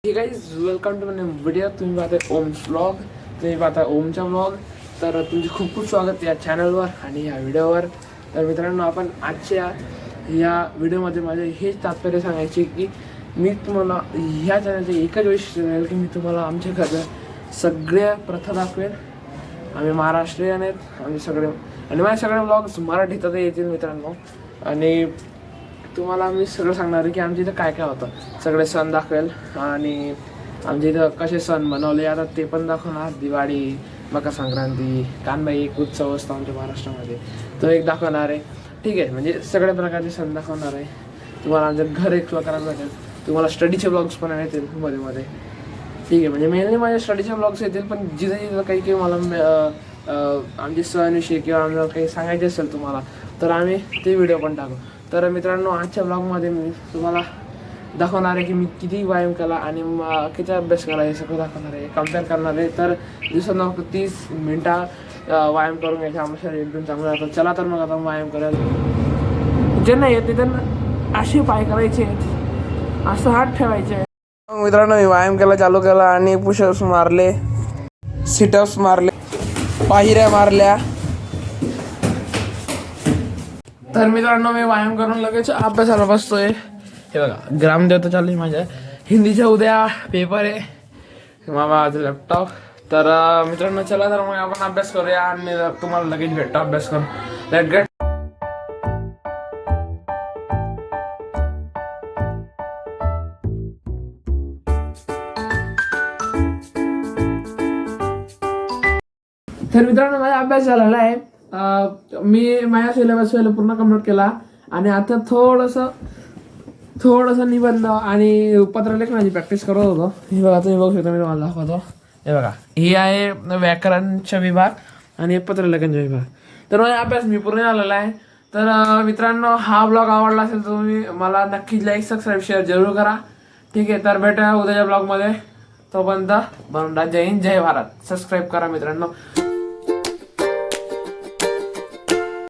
हे guys welcome to my video. तुम्ही पाहताय ओम्स व्लॉग. तुम्ही पाहताय ओमचा व्लॉग. तर तुमचे खूप खूप स्वागत या चॅनलवर आणि या व्हिडिओवर. तर मित्रांनो, आपण आजच्या या व्हिडिओमध्ये माझे हेच तात्पर्य सांगायचे की मी तुम्हाला ह्या चॅनलचे एकच वैशिष्ट्य राहील की मी तुम्हाला आमच्या घरच्या सगळ्या प्रथा दाखवेल. आम्ही महाराष्ट्रीयन आहेत आम्ही सगळे, आणि माझे सगळे व्लॉग्स मराठीतच येतील मित्रांनो. आणि तुम्हाला मी सगळं सांगणार आहे की आमच्या इथं काय काय होतं, सगळे सण दाखवेल आणि आमच्या इथं कसे सण बनवले आता ते पण दाखवणार. दिवाळी, मकर संक्रांती, कानबाई एक उत्सव असतो आमच्या महाराष्ट्रामध्ये, तो एक दाखवणार आहे. ठीक आहे, म्हणजे सगळ्या प्रकारचे सण दाखवणार आहे. तुम्हाला आमच्या घर एक्सप्लोर करायला भेटेल. तुम्हाला स्टडीचे ब्लॉग्स पण येतील मध्ये मध्ये. ठीक आहे, म्हणजे मेनली माझ्या स्टडीचे ब्लॉग्स येतील, पण जिथं जिथं काही मला आमचे सणविषयी किंवा आम्हाला काही सांगायचे असेल तुम्हाला, तर आम्ही ते व्हिडिओ पण टाकू. तर मित्रांनो, आजच्या ब्लॉगमध्ये मी तुम्हाला दाखवणार आहे की मी किती व्यायाम केला आणि किती अभ्यास केला हे सगळं दाखवणार आहे, कम्पेअर करणार आहे. तर दिवसांना 30 मिनटं व्यायाम करून घ्यायचा, आमचं शरीर एकदम चांगलं राहतं. चला तर मग आता व्यायाम करायला. जे नाही येते त्यांना असे पाय करायचे, असं हात ठेवायचे. मित्रांनो, मी व्यायाम केला, चालू केला आणि पुशअप्स मारले, सिटअप्स मारले, पायऱ्या मारल्या. तर मित्रांनो, मी व्यायाम करून लगेच अभ्यासाला बसतोय. हे बघा, ग्रामदेवता चालू आहे माझ्या. हिंदीचा उद्या पेपर आहे माझा लॅपटॉप. तर मित्रांनो, चला तर मग आपण अभ्यास करूया आणि तुम्हाला लगेच भेटतो अभ्यास करून. Let get. तर मित्रांनो, माझा अभ्यास झालेला आहे. मी माझ्या सिलेबस पूर्ण कम्प्लीट केला आणि आता थोडंसं निबंध आणि पत्रलेखनाची प्रॅक्टिस करत होतो. हे बघा, तुम्ही बघू शकता, मी तुम्हाला दाखवतो. हे बघा, हे आहे व्याकरणचा विभाग आणि पत्रलेखनचा विभाग. तर माझा अभ्यास मी पूर्ण झालेला आहे. तर मित्रांनो, हा ब्लॉग आवडला असेल तर तुम्ही मला नक्कीच लाईक, सबस्क्राईब, शेअर जरूर करा. ठीक आहे, तर भेटूया उद्याच्या ब्लॉगमध्ये. तोपर्यंत बनवून जय हिंद, जय भारत. सबस्क्राईब करा मित्रांनो.